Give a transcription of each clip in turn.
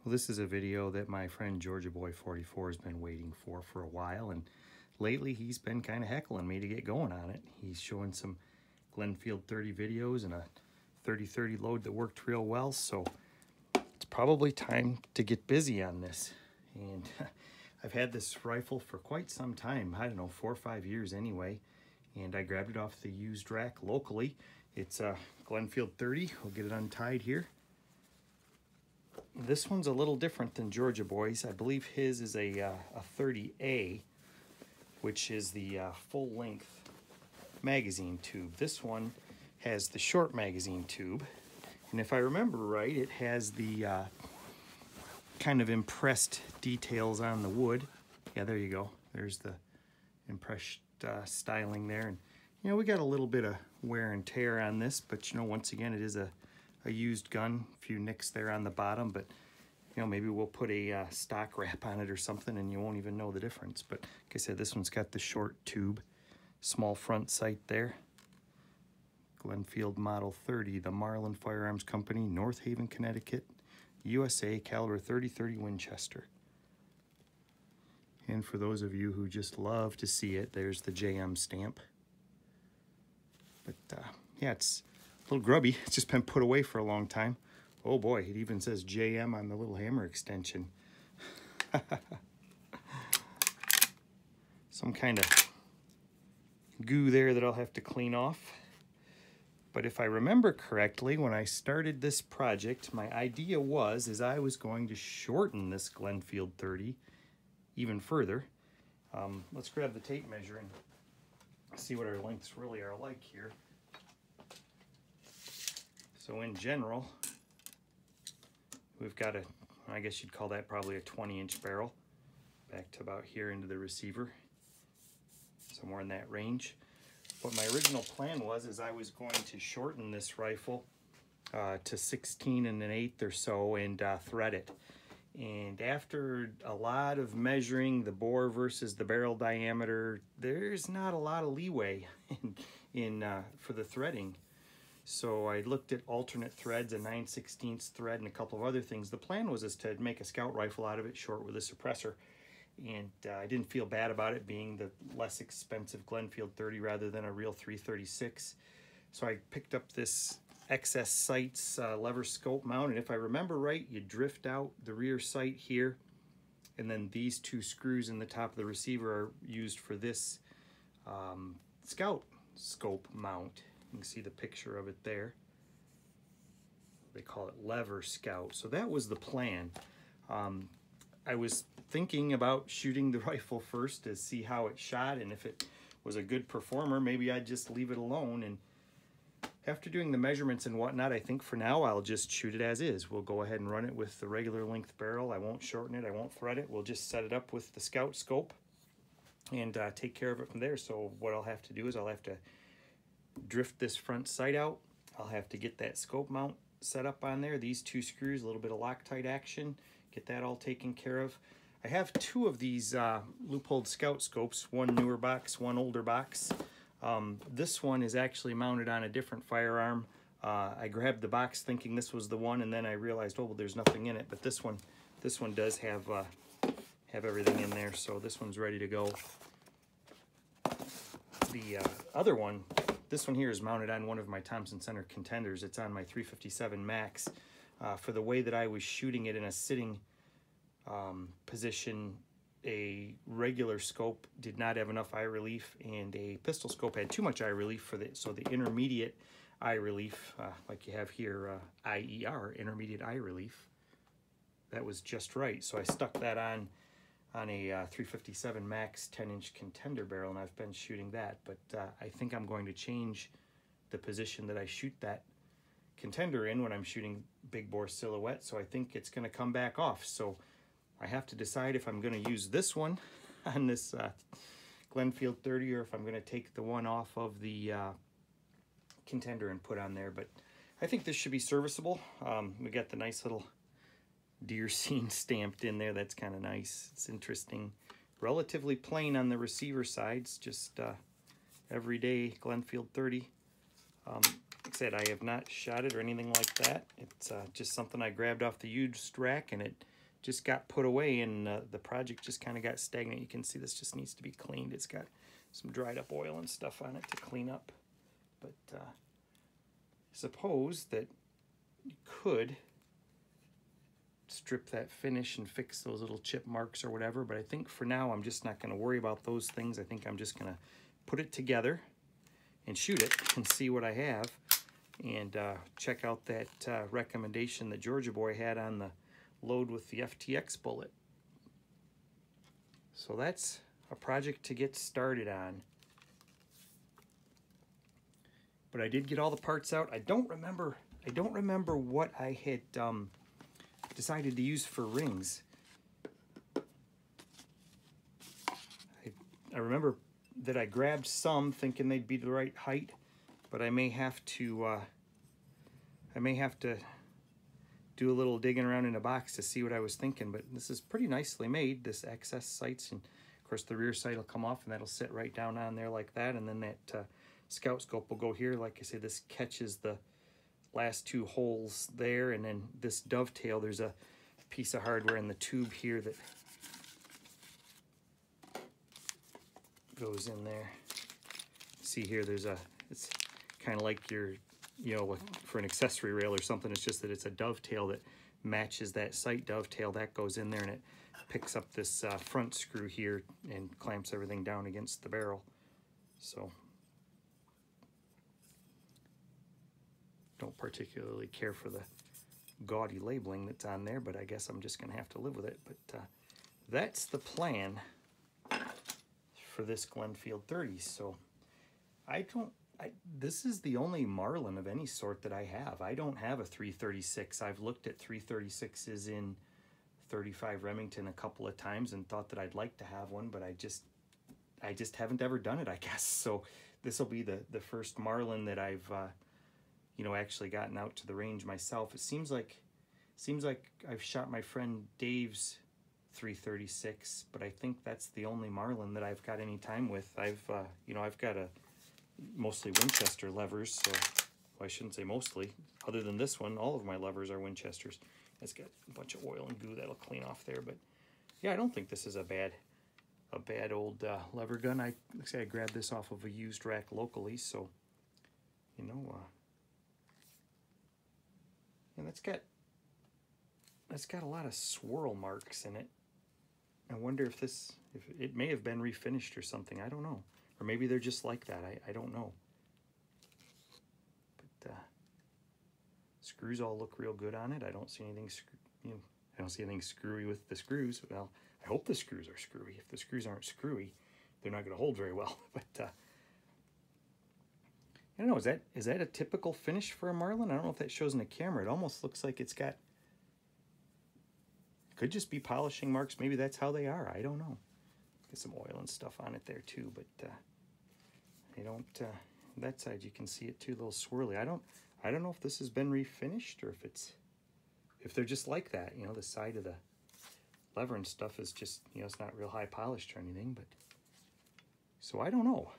Well, this is a video that my friend Georgia Boy 44 has been waiting for a while, and lately he's been kind of heckling me to get going on it. He's showing some Glenfield 30 videos and a 30-30 load that worked real well, so it's probably time to get busy on this. And I've had this rifle for quite some time, I don't know, 4 or 5 years anyway, and I grabbed it off the used rack locally. It's a Glenfield 30. We'll get it untied here. This one's a little different than Georgia Boy's. I believe his is a 30A, which is the full-length magazine tube. This one has the short magazine tube, and if I remember right, it has the kind of impressed details on the wood. Yeah, there you go. There's the impressed styling there, and you know, we got a little bit of wear and tear on this, but you know, once again, it is a used gun. A few nicks there on the bottom, but you know, maybe we'll put a stock wrap on it or something and you won't even know the difference. But like I said, this one's got the short tube, small front sight there. Glenfield Model 30, the Marlin Firearms Company, North Haven, Connecticut, USA, caliber 30-30 Winchester. And for those of you who just love to see it, there's the JM stamp. But yeah, it's a little grubby. It's just been put away for a long time. Oh boy, it even says JM on the little hammer extension. Some kind of goo there that I'll have to clean off. But if I remember correctly, when I started this project, my idea was I was going to shorten this Glenfield 30 even further. Let's grab the tape measure and see what our lengths really are like here. So in general, we've got I guess you'd call that probably a 20-inch barrel, back to about here into the receiver, somewhere in that range. What my original plan was I was going to shorten this rifle to 16 1/8 or so and thread it. And after a lot of measuring the bore versus the barrel diameter, there's not a lot of leeway for the threading. So I looked at alternate threads, a 9/16 thread, and a couple of other things. The plan was to make a scout rifle out of it, short with a suppressor. And I didn't feel bad about it being the less expensive Glenfield 30 rather than a real 336. So I picked up this XS Sights lever scope mount, and if I remember right, you drift out the rear sight here, and then these two screws in the top of the receiver are used for this scout scope mount. You can see the picture of it there. They call it lever scout. So that was the plan. I was thinking about shooting the rifle first to see how it shot, and if it was a good performer, maybe I'd just leave it alone. And after doing the measurements and whatnot, I think for now I'll just shoot it as is. We'll go ahead and run it with the regular length barrel. I won't shorten it, I won't thread it. We'll just set it up with the scout scope and take care of it from there. So what I'll have to do is I'll have to drift this front sight out. I'll have to get that scope mount set up on there. These two screws, a little bit of Loctite action, get that all taken care of. I have two of these Leupold Scout scopes, one newer box, one older box. This one is actually mounted on a different firearm. I grabbed the box thinking this was the one, and then I realized, oh, well, there's nothing in it. But this one does have everything in there, so this one's ready to go. The other one, this one here, is mounted on one of my Thompson Center Contenders. It's on my 357 Max. For the way that I was shooting it in a sitting position, a regular scope did not have enough eye relief, and a pistol scope had too much eye relief for so the intermediate eye relief, like you have here, IER, intermediate eye relief, that was just right. So I stuck that on a 357 Max 10-inch Contender barrel, and I've been shooting that. But I think I'm going to change the position that I shoot that Contender in when I'm shooting big bore silhouette, so I think it's going to come back off. So I have to decide if I'm going to use this one on this Glenfield 30 or if I'm going to take the one off of the Contender and put on there. But I think this should be serviceable. We got the nice little deer scene stamped in there. That's kind of nice. It's interesting. Relatively plain on the receiver sides, just everyday Glenfield 30. Like I said, I have not shot it or anything like that. It's just something I grabbed off the used rack, and it just got put away, and the project just kind of got stagnant. You can see this just needs to be cleaned. It's got some dried up oil and stuff on it to clean up. But suppose that you could strip that finish and fix those little chip marks or whatever, but I think for now I'm just not going to worry about those things. I think I'm just going to put it together and shoot it and see what I have, and check out that recommendation that Georgia Boy had on the load with the FTX bullet. So that's a project to get started on. But I did get all the parts out. I don't remember what I had decided to use for rings. I remember that I grabbed some thinking they'd be the right height, but I may have to do a little digging around in a box to see what I was thinking. But this is pretty nicely made, this access sights, and of course the rear sight will come off and that'll sit right down on there like that, and then that scout scope will go here. Like I say, this catches the last two holes there, and then this dovetail, there's a piece of hardware in the tube here that goes in there. See here, it's kind of like your, for an accessory rail or something. It's just that it's a dovetail that matches that sight dovetail. That goes in there, and it picks up this front screw here and clamps everything down against the barrel. So don't particularly care for the gaudy labeling that's on there, but I guess I'm just going to have to live with it. But that's the plan for this Glenfield 30. So this is the only Marlin of any sort that I have. I don't have a 336. I've looked at 336s in 35 Remington a couple of times and thought that I'd like to have one, but I just haven't ever done it, I guess. So this will be the first Marlin that I've actually gotten out to the range myself. It seems like I've shot my friend Dave's 336, but I think that's the only Marlin that I've got any time with. I've got mostly Winchester levers, so I shouldn't say mostly. Other than this one, all of my levers are Winchesters. It's got a bunch of oil and goo that'll clean off there, but yeah, I don't think this is a bad old lever gun. Like I say, I grabbed this off of a used rack locally, so and that's got a lot of swirl marks in it. I wonder if it may have been refinished or something. I don't know. Or maybe they're just like that. I don't know. But screws all look real good on it. I don't see anything I don't see anything screwy with the screws. Well, I hope the screws are screwy. If the screws aren't screwy, they're not going to hold very well. But I don't know, is that a typical finish for a Marlin? I don't know if that shows in the camera. It almost looks like it's got, could just be polishing marks. Maybe that's how they are. I don't know. Get some oil and stuff on it there too, but I don't, that side you can see it too, a little swirly. I don't know if this has been refinished or if they're just like that. The side of the lever and stuff is just, it's not real high polished or anything, but so I don't know.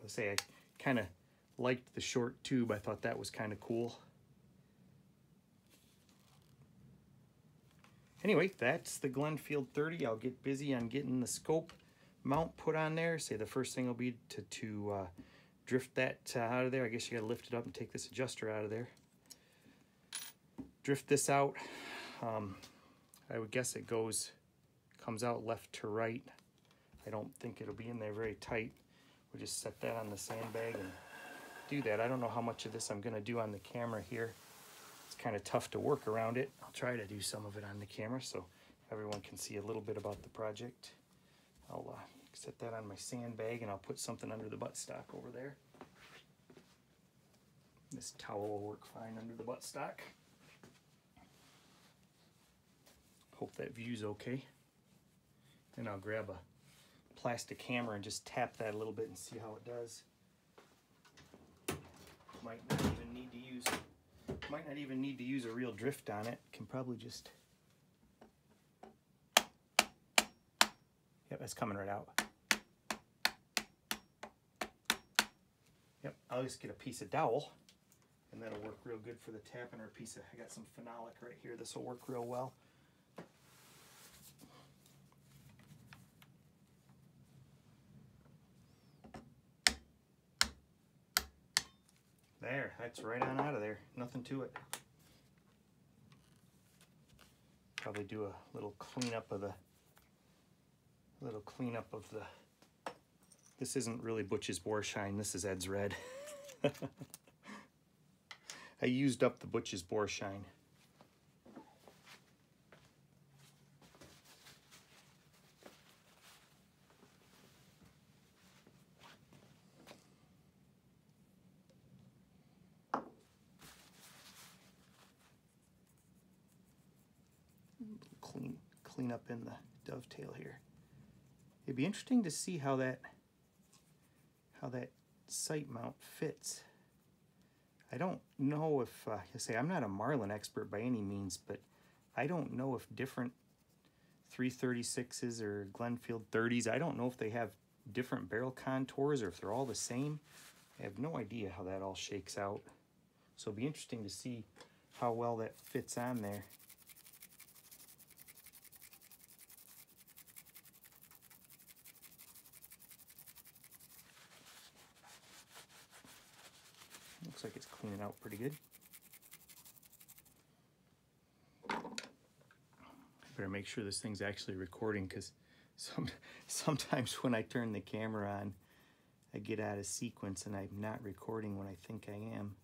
Let's say I kind of liked the short tube. I thought that was kind of cool. Anyway, that's the Glenfield 30. I'll get busy on getting the scope mount put on there. Say the first thing will be to drift that out of there. I guess you got to lift it up and take this adjuster out of there. Drift this out. I would guess it comes out left to right. I don't think it'll be in there very tight. We'll just set that on the sandbag and do that. I don't know how much of this I'm going to do on the camera here. It's kind of tough to work around it. I'll try to do some of it on the camera so everyone can see a little bit about the project. I'll set that on my sandbag and I'll put something under the buttstock over there. This towel will work fine under the buttstock. Hope that view's okay. And I'll grab a plastic hammer and just tap that a little bit and see how it does. Might not even need to use a real drift on it. Can probably just, yep, that's coming right out. Yep, I'll just get a piece of dowel and that'll work real good for the tapping or piece of, I got some phenolic right here. This will work real well. There, that's right on out of there. Nothing to it. Probably do a little cleanup of the, this isn't really Butch's Borsheim, this is Ed's Red. I used up the Butch's Borsheim. Clean up in the dovetail here. It'd be interesting to see how that sight mount fits. I don't know if, I say I'm not a Marlin expert by any means, but I don't know if different 336s or Glenfield 30s, I don't know if they have different barrel contours or if they're all the same. I have no idea how that all shakes out. So it'll be interesting to see how well that fits on there. Looks like it's cleaning out pretty good. I better make sure this thing's actually recording, because sometimes when I turn the camera on, I get out of sequence and I'm not recording when I think I am.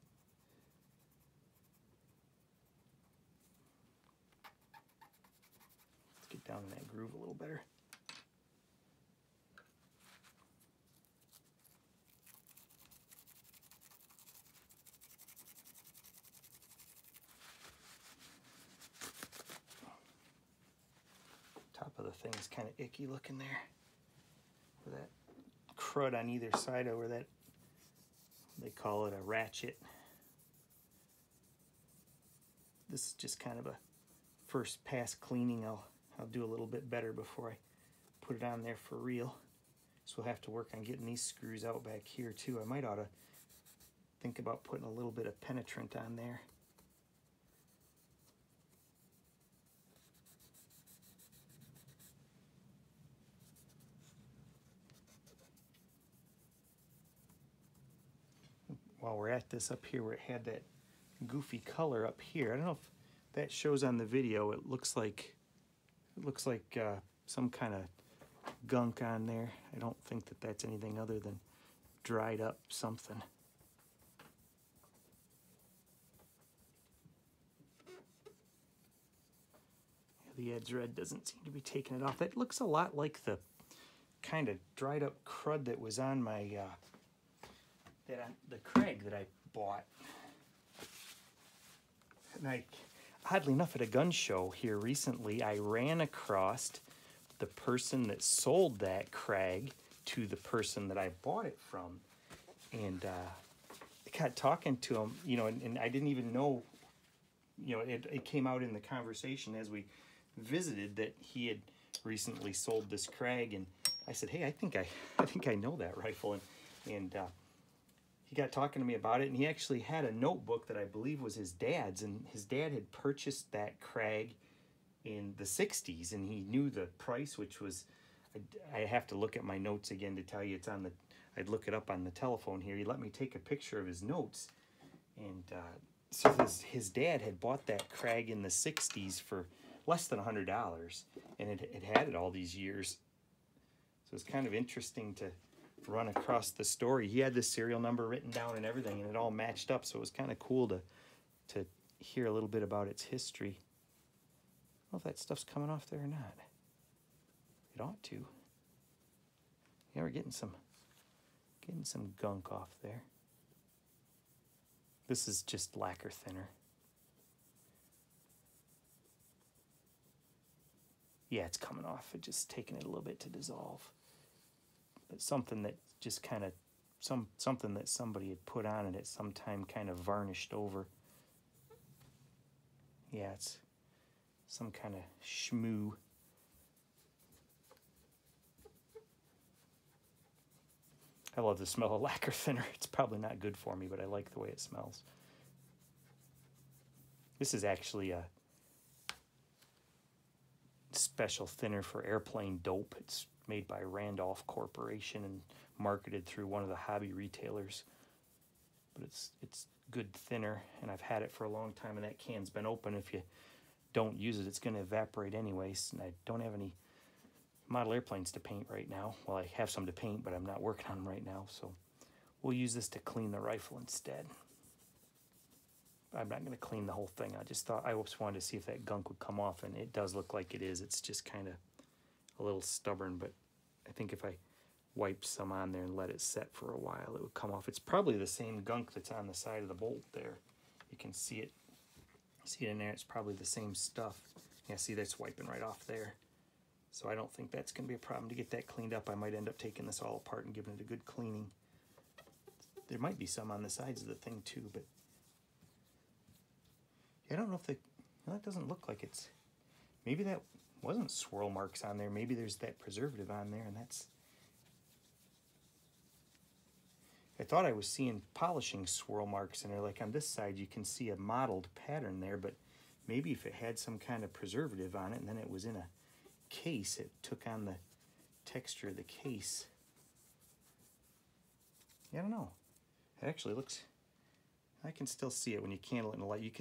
Let's get down in that groove a little better. Top of the thing is kind of icky looking there. For that crud on either side over that, they call it a ratchet. This is just kind of a first pass cleaning. I'll do a little bit better before I put it on there for real. So we'll have to work on getting these screws out back here too. I might ought to think about putting a little bit of penetrant on there. While we're at this, up here where it had that goofy color up here, I don't know if that shows on the video. It looks like some kind of gunk on there. I don't think that that's anything other than dried up something. The Ed's Red doesn't seem to be taking it off. That looks a lot like the kind of dried up crud that was on my the Kreg that I bought. And oddly enough, at a gun show here recently, I ran across the person that sold that Kreg to the person that I bought it from, and I got talking to him, you know, and I didn't even know, you know, it came out in the conversation as we visited that he had recently sold this Kreg, and I said, hey, I think I know that rifle, and he got talking to me about it, and he actually had a notebook that I believe was his dad's, and his dad had purchased that Kreg in the 60s, and he knew the price, which was, I have to look at my notes again to tell you, it's on the, I'd look it up on the telephone here. He let me take a picture of his notes, and so his dad had bought that Kreg in the 60s for less than $100, and it had it all these years. So it's kind of interesting to run across the story. He had the serial number written down and everything, and it all matched up, so it was kind of cool to hear a little bit about its history. I don't know if that stuff's coming off there or not. It ought to. Yeah, we're getting some gunk off there. This is just lacquer thinner. Yeah, it's coming off. It's just taking it a little bit to dissolve. But something that just kind of, something that somebody had put on it at some time kind of varnished over. Yeah, it's some kind of schmoo. I love the smell of lacquer thinner. It's probably not good for me, but I like the way it smells. This is actually a special thinner for airplane dope. It's made by Randolph Corporation and marketed through one of the hobby retailers. But it's good thinner, and I've had it for a long time, and that can's been open. If you don't use it, it's going to evaporate anyways, and I don't have any model airplanes to paint right now. Well, I have some to paint, but I'm not working on them right now, so we'll use this to clean the rifle instead. I'm not going to clean the whole thing. I just wanted to see if that gunk would come off, and it does look like it is. It's just kind of a little stubborn, but I think if I wipe some on there and let it set for a while, it would come off. It's probably the same gunk that's on the side of the bolt there. You can see it in there. It's probably the same stuff. Yeah, see, that's wiping right off there. So I don't think that's going to be a problem. To get that cleaned up, I might end up taking this all apart and giving it a good cleaning. There might be some on the sides of the thing too, but I don't know if that doesn't look like it's, maybe that wasn't swirl marks on there. Maybe there's that preservative on there, and that's, I thought I was seeing polishing swirl marks in there. Like on this side, you can see a mottled pattern there, but maybe if it had some kind of preservative on it and then it was in a case, it took on the texture of the case. Yeah, I don't know. It actually looks, I can still see it when you candle it in the light. You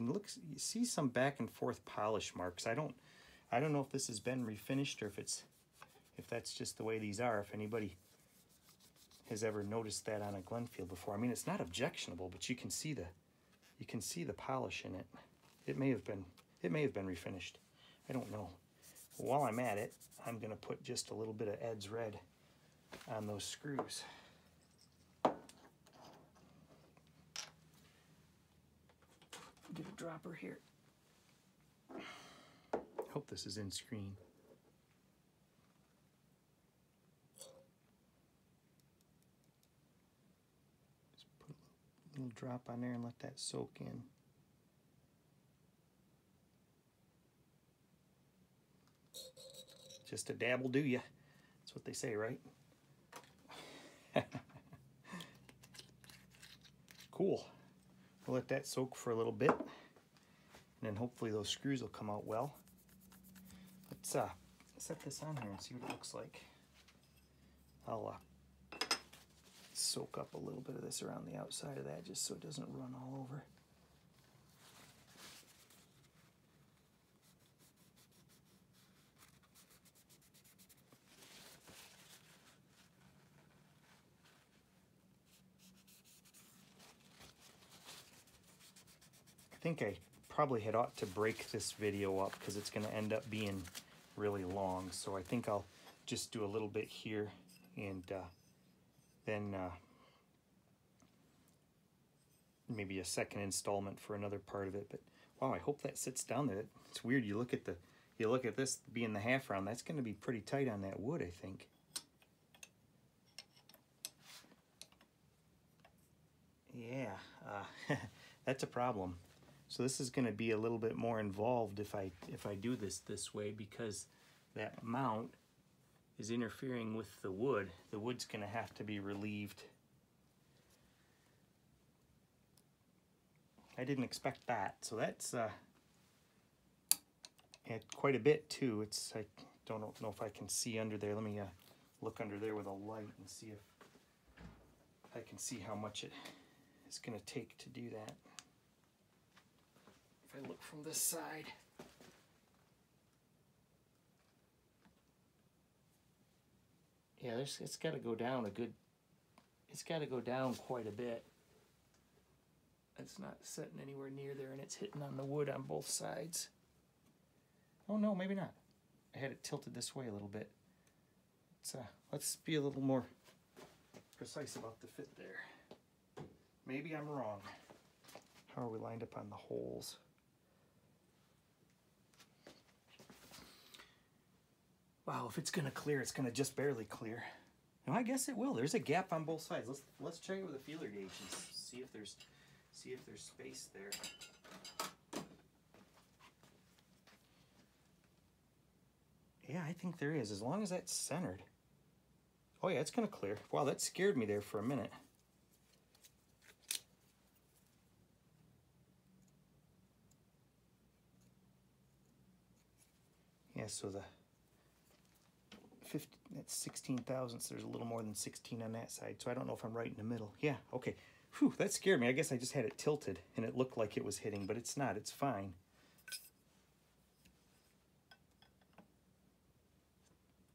see some back and forth polish marks. I don't know if this has been refinished or if that's just the way these are. If anybody has ever noticed that on a Glenfield before. I mean, it's not objectionable, but you can see the polish in it. It may have been refinished. I don't know. While I'm at it, I'm going to put just a little bit of Ed's Red on those screws. Get a dropper here. Hope this is in screen. Just put a little drop on there and let that soak in. Just a dab will do ya. That's what they say, right? Cool. We'll let that soak for a little bit, and then hopefully those screws will come out well. Let's set this on here and see what it looks like. I'll soak up a little bit of this around the outside of that just so it doesn't run all over. I think I probably had ought to break this video up because it's going to end up being really long. So I think I'll just do a little bit here and then maybe a second installment for another part of it. But wow, I hope that sits down there. It's weird. You look at this being the half round. That's going to be pretty tight on that wood, I think. Yeah, that's a problem. So this is going to be a little bit more involved if I do this way, because that mount is interfering with the wood. The wood's going to have to be relieved. I didn't expect that. So that's quite a bit too. I don't know if I can see under there. Let me look under there with a light and see if I can see how much it is going to take to do that. If I look from this side, yeah, it's got to go down it's got to go down quite a bit. It's not sitting anywhere near there, and it's hitting on the wood on both sides. Oh no, maybe not. I had it tilted this way a little bit. Let's be a little more precise about the fit there. Maybe I'm wrong. How are we lined up on the holes? Wow, if it's gonna clear, it's gonna just barely clear. No, I guess it will. There's a gap on both sides. Let's check it with a feeler gauge and see if there's space there. Yeah, I think there is, as long as that's centered. Oh yeah, it's gonna clear. Wow, that scared me there for a minute. Yeah, so the 50, that's 16 thousandths. There's a little more than 16 on that side, so I don't know if I'm right in the middle. Yeah, okay. Whew, that scared me. I guess I just had it tilted and it looked like it was hitting, but it's not. It's fine.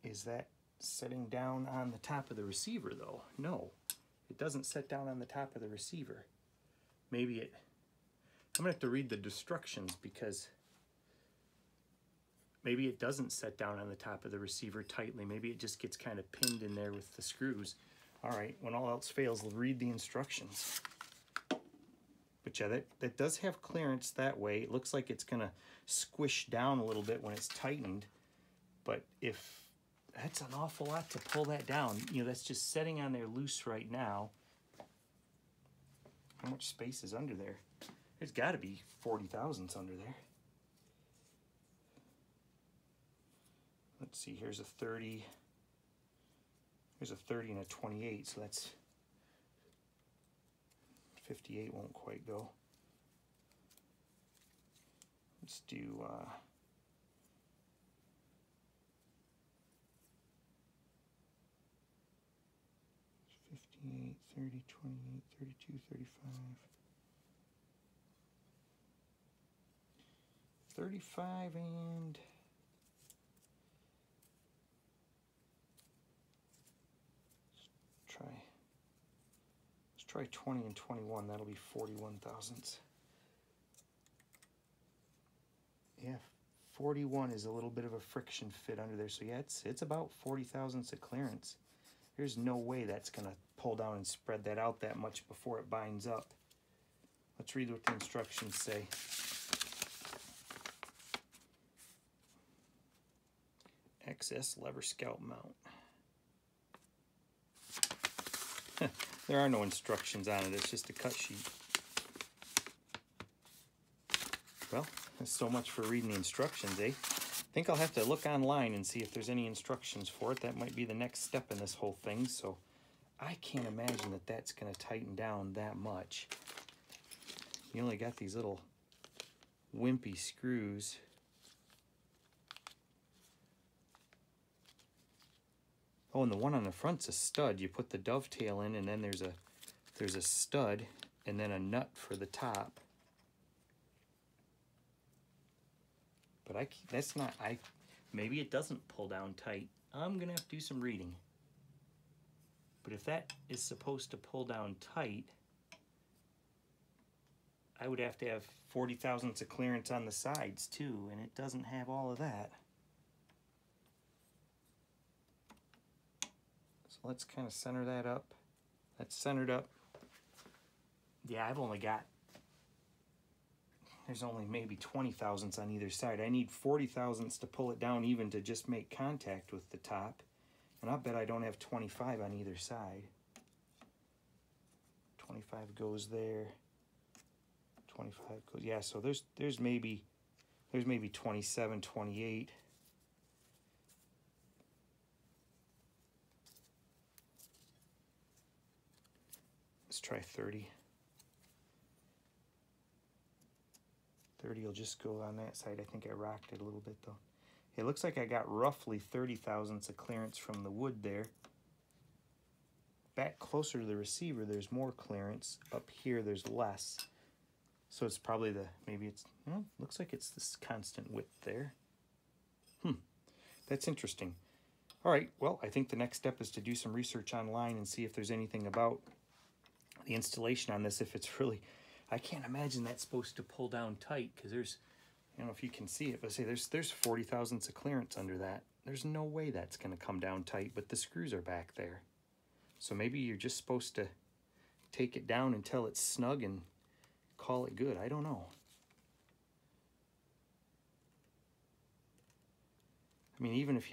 Is that setting down on the top of the receiver, though? No, it doesn't set down on the top of the receiver. Maybe it... I'm going to have to read the instructions, because maybe it doesn't set down on the top of the receiver tightly. Maybe it just gets kind of pinned in there with the screws. All right, when all else fails, read the instructions. But yeah, that does have clearance that way. It looks like it's going to squish down a little bit when it's tightened. But if that's an awful lot to pull that down, you know, that's just setting on there loose right now. How much space is under there? There's got to be 40 thousandths under there. Let's see, here's a 30. Here's a 30 and a 28, so that's 58 won't quite go. Let's do 58, 30, 28, 32, 35. 35 and... Let's try 20 and 21. That'll be 41 thousandths. Yeah, 41 is a little bit of a friction fit under there. So yeah, it's about 40 thousandths of clearance. There's no way that's going to pull down and spread that out that much before it binds up. Let's read what the instructions say. XS lever scout mount. There are no instructions on it, it's just a cut sheet. Well, that's so much for reading the instructions, eh? I think I'll have to look online and see if there's any instructions for it. That might be the next step in this whole thing, so I can't imagine that that's going to tighten down that much. You only got these little wimpy screws. Oh, and the one on the front's a stud. You put the dovetail in, and then there's a stud, and then a nut for the top. But that's not, maybe it doesn't pull down tight. I'm gonna have to do some reading. But if that is supposed to pull down tight, I would have to have 40 thousandths of clearance on the sides too, and it doesn't have all of that. So let's kind of center that up. That's centered up. Yeah, I've only got, there's only maybe 20 thousandths on either side. I need 40 thousandths to pull it down even to just make contact with the top. And I'll bet I don't have 25 on either side. 25 goes there. 25 goes, yeah, so there's maybe 27, 28. Let's try 30. 30 will just go on that side. I think I rocked it a little bit though. It looks like I got roughly 30 thousandths of clearance from the wood there. Back closer to the receiver, there's more clearance. Up here, there's less. So it's probably maybe it's, looks like it's this constant width there. That's interesting. All right, well, I think the next step is to do some research online and see if there's anything about the installation on this, if it's really, I can't imagine that's supposed to pull down tight, because there's, I don't know if you can see it, but say there's 40 thousandths of clearance under that. There's no way that's going to come down tight, but the screws are back there. So maybe you're just supposed to take it down until it's snug and call it good. I don't know. I mean, even if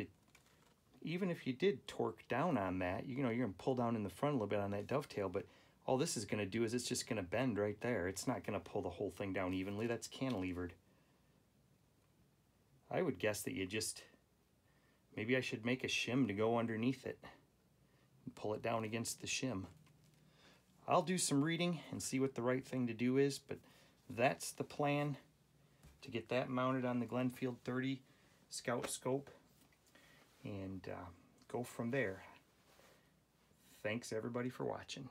you did torque down on that, you know, you're going to pull down in the front a little bit on that dovetail, but all this is going to do is it's just going to bend right there. It's not going to pull the whole thing down evenly. That's cantilevered. I would guess that you just, maybe I should make a shim to go underneath it and pull it down against the shim. I'll do some reading and see what the right thing to do is, but that's the plan to get that mounted on the Glenfield 30. scout scope and go from there. Thanks everybody for watching.